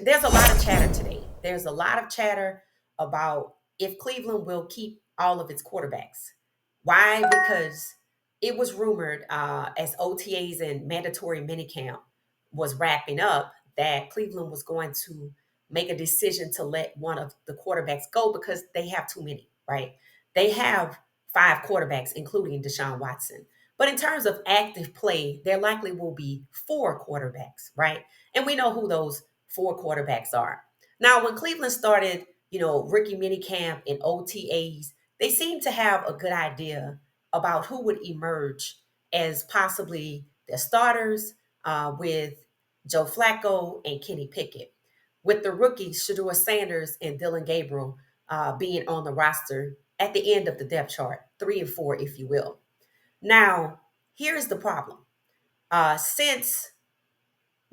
There's a lot of chatter today. There's a lot of chatter about if Cleveland will keep all of its quarterbacks. Why? Because it was rumored as OTAs and mandatory minicamp was wrapping up that Cleveland was going to make a decision to let one of the quarterbacks go because they have too many, right? They have five quarterbacks, including Deshaun Watson. But in terms of active play, there likely will be four quarterbacks, right? And we know who those four quarterbacks are. Now, when Cleveland started, rookie minicamp and OTAs, they seemed to have a good idea about who would emerge as possibly the starters with Joe Flacco and Kenny Pickett, with the rookies Shedeur Sanders and Dylan Gabriel being on the roster at the end of the depth chart, 3 and 4, if you will. Now, here's the problem. Since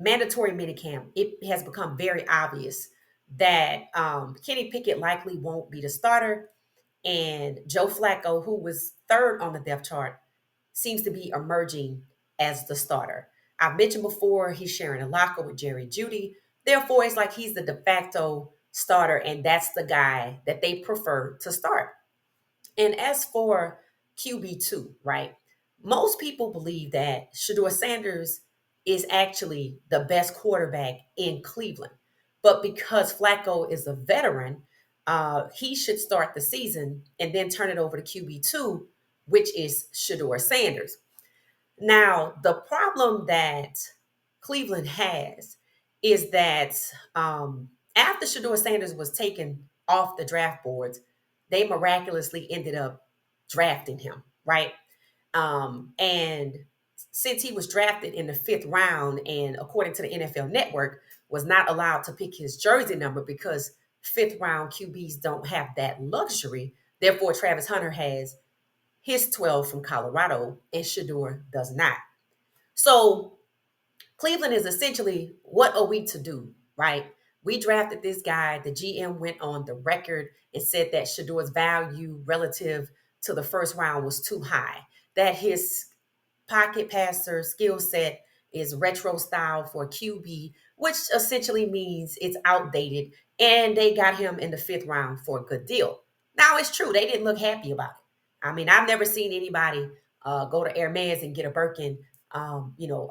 mandatory minicamp, it has become very obvious that Kenny Pickett likely won't be the starter, and Joe Flacco, who was third on the depth chart, seems to be emerging as the starter. I've mentioned before he's sharing a locker with Jerry Judy. Therefore, it's like he's the de facto starter, and that's the guy that they prefer to start. And as for QB2, right? Most people believe that Shedeur Sanders is actually the best quarterback in Cleveland. But because Flacco is a veteran, he should start the season and then turn it over to QB2, which is Shedeur Sanders. Now, the problem that Cleveland has is that after Shedeur Sanders was taken off the draft boards, they miraculously ended up drafting him, right? And since he was drafted in the fifth round, and according to the NFL Network, was not allowed to pick his jersey number because fifth round QBs don't have that luxury. Therefore, Travis Hunter has his 12 from Colorado, and Shedeur does not. So Cleveland is essentially, what are we to do, right? We drafted this guy. The GM went on the record and said that Shedeur's value relative to the first round was too high, that his pocket passer skill set is retro style for QB, which essentially means it's outdated. And they got him in the fifth round for a good deal. Now, it's true, they didn't look happy about it. I mean, I've never seen anybody go to Hermes and get a Birkin,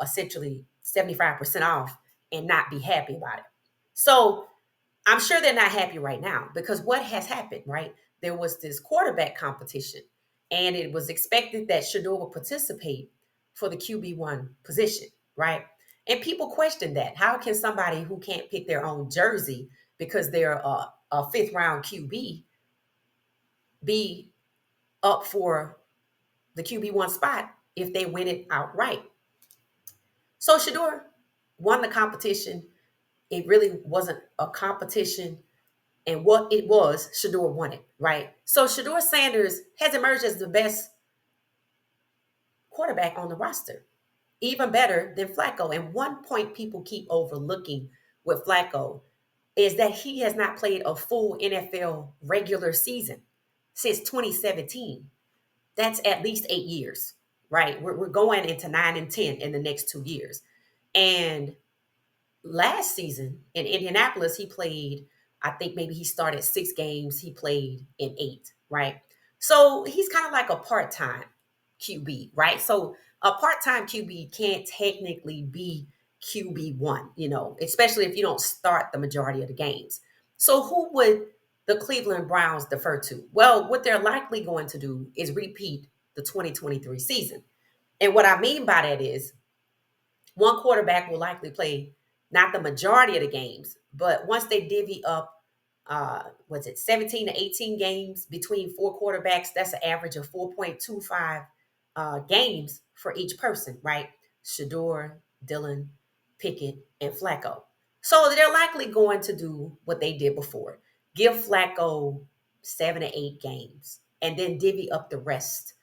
essentially 75% off and not be happy about it. So I'm sure they're not happy right now because what has happened, right? There was this quarterback competition, and it was expected that Shedeur would participate for the QB1 position, right? And people question that. How can somebody who can't pick their own jersey because they're a fifth round QB be up for the QB1 spot if they win it outright? So Shedeur won the competition. It really wasn't a competition. And what it was, Shedeur won it, right? So Shedeur Sanders has emerged as the best quarterback on the roster, even better than Flacco. And one point people keep overlooking with Flacco is that he has not played a full NFL regular season since 2017. That's at least 8 years, right? We're going into 9 and 10 in the next 2 years. And last season in Indianapolis, he played, I think maybe he started 6 games, he played in 8, right? So he's kind of like a part time QB, right? So a part time QB can't technically be QB1, especially if you don't start the majority of the games. So who would the Cleveland Browns defer to? Well, what they're likely going to do is repeat the 2023 season. And what I mean by that is one quarterback will likely play not the majority of the games, but once they divvy up, what's it, 17 to 18 games between four quarterbacks, that's an average of 4.25 games for each person, right? Shedeur, Dylan, Pickett, and Flacco. So they're likely going to do what they did before, give Flacco 7 to 8 games, and then divvy up the rest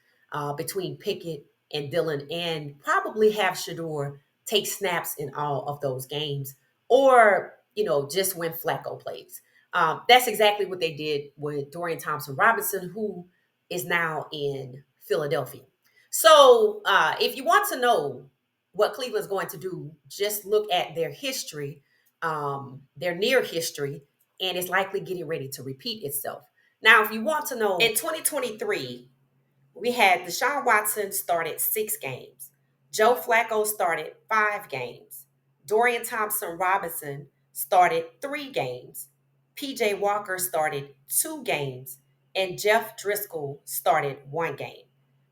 between Pickett and Dylan, and probably have Shedeur take snaps in all of those games, or just when Flacco plays. That's exactly what they did with Dorian Thompson Robinson, who is now in Philadelphia. So if you want to know what Cleveland's going to do, just look at their history their near history, and it's likely getting ready to repeat itself. Now, if you want to know, in 2023, we had Deshaun Watson started 6 games. Joe Flacco started 5 games. Dorian Thompson Robinson started 3 games. PJ Walker started 2 games. And Jeff Driscoll started 1 game.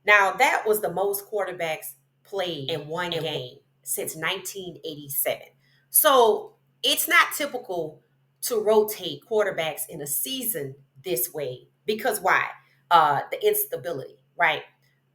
Now, that was the most quarterbacks played in one game since 1987. So it's not typical to rotate quarterbacks in a season this way because why? The instability, right?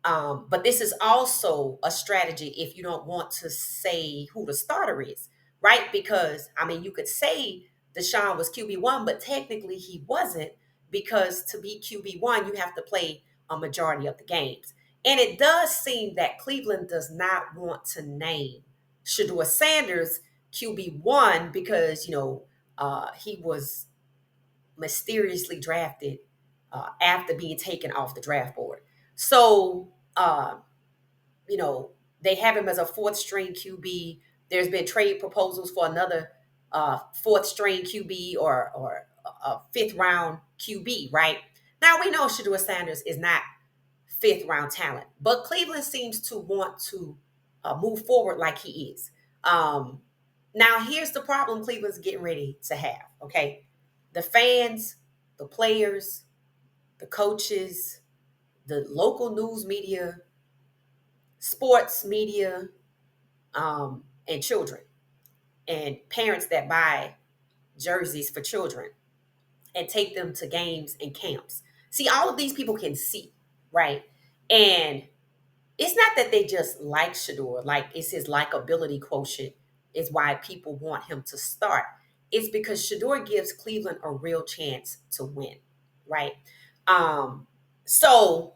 But this is also a strategy if you don't want to say who the starter is, right? Because I mean, you could say Deshaun was QB1, but technically he wasn't because to be QB1, you have to play a majority of the games. And it does seem that Cleveland does not want to name Shedeur Sanders QB1 because, he was mysteriously drafted after being taken off the draft board. So, you know, they have him as a fourth string QB. There's been trade proposals for another fourth string QB or a fifth round QB, right? Now we know Shedeur Sanders is not fifth round talent, but Cleveland seems to want to move forward like he is. Um, Now here's the problem Cleveland's getting ready to have. Okay, the fans, the players, the coaches, the local news media, sports media, and children and parents that buy jerseys for children and take them to games and camps. See, all of these people can see, right? And it's not that they just like Shador, like it's his likability quotient is why people want him to start. It's because Shador gives Cleveland a real chance to win, right? Um, so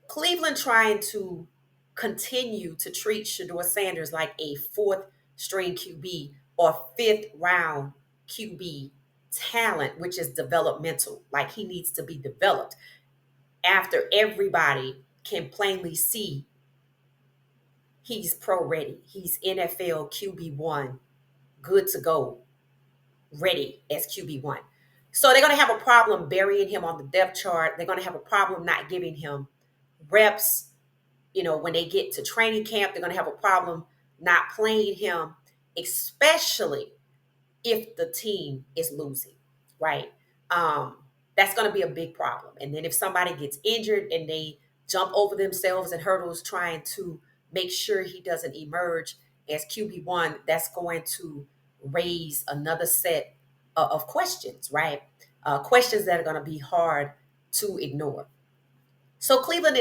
Cleveland trying to continue to treat Shador Sanders like a fourth string QB or fifth round QB talent, which is developmental, like he needs to be developed after everybody can plainly see he's pro ready. He's NFL QB1, good to go, ready as QB1. So they're going to have a problem burying him on the depth chart. They're going to have a problem not giving him reps. When they get to training camp, they're going to have a problem not playing him, especially if the team is losing, right? Um, that's going to be a big problem. And then if somebody gets injured and they jump over themselves and hurdles trying to make sure he doesn't emerge as QB1, that's going to raise another set of questions, right? Questions that are going to be hard to ignore. So Cleveland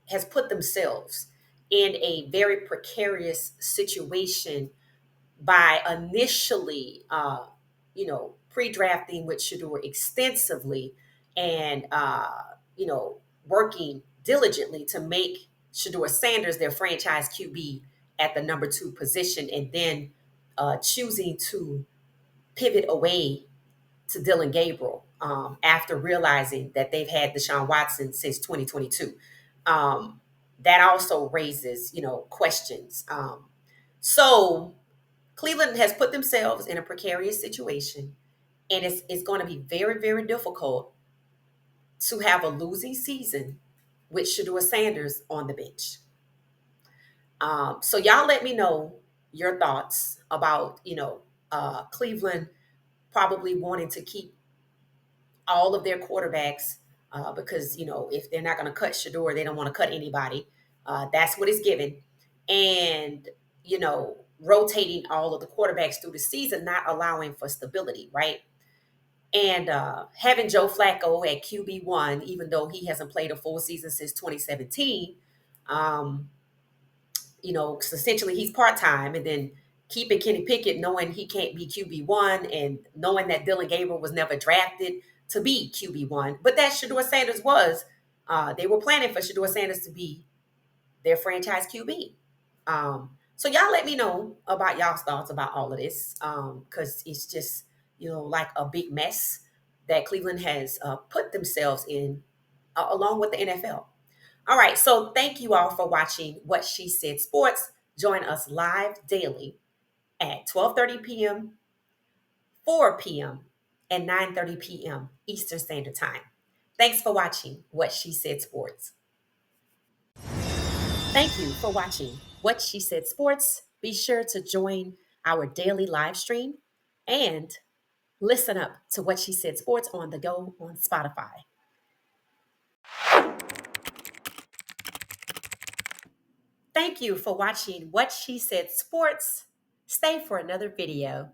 has put themselves in a very precarious situation by initially, pre-drafting with Shador extensively and, working diligently to make Shador Sanders their franchise QB at the number 2 position, and then choosing to pivot away to Dylan Gabriel after realizing that they've had Deshaun Watson since 2022. That also raises, questions. So Cleveland has put themselves in a precarious situation, and it's going to be very, very difficult to have a losing season with Shador Sanders on the bench. So y'all let me know your thoughts about, Cleveland probably wanting to keep all of their quarterbacks because if they're not going to cut Shador, they don't want to cut anybody. That's what it's given, and rotating all of the quarterbacks through the season, not allowing for stability, right? And having Joe Flacco at QB1, even though he hasn't played a full season since 2017, um, 'cause essentially he's part time, and then keeping Kenny Pickett, knowing he can't be QB1, and knowing that Dylan Gabriel was never drafted to be QB1, but that Shador Sanders was. They were planning for Shador Sanders to be their franchise QB. So y'all let me know about y'all's thoughts about all of this, because it's just like a big mess that Cleveland has put themselves in, along with the NFL. All right, so thank you all for watching What She Said Sports. Join us live daily at 12:30 p.m. 4 p.m. and 9:30 p.m. Eastern Standard Time. Thanks for watching What She Said Sports. Thank you for watching What She Said Sports. Be sure to join our daily live stream and listen up to What She Said Sports on the go on Spotify. Thank you for watching What She Said Sports. Stay for another video.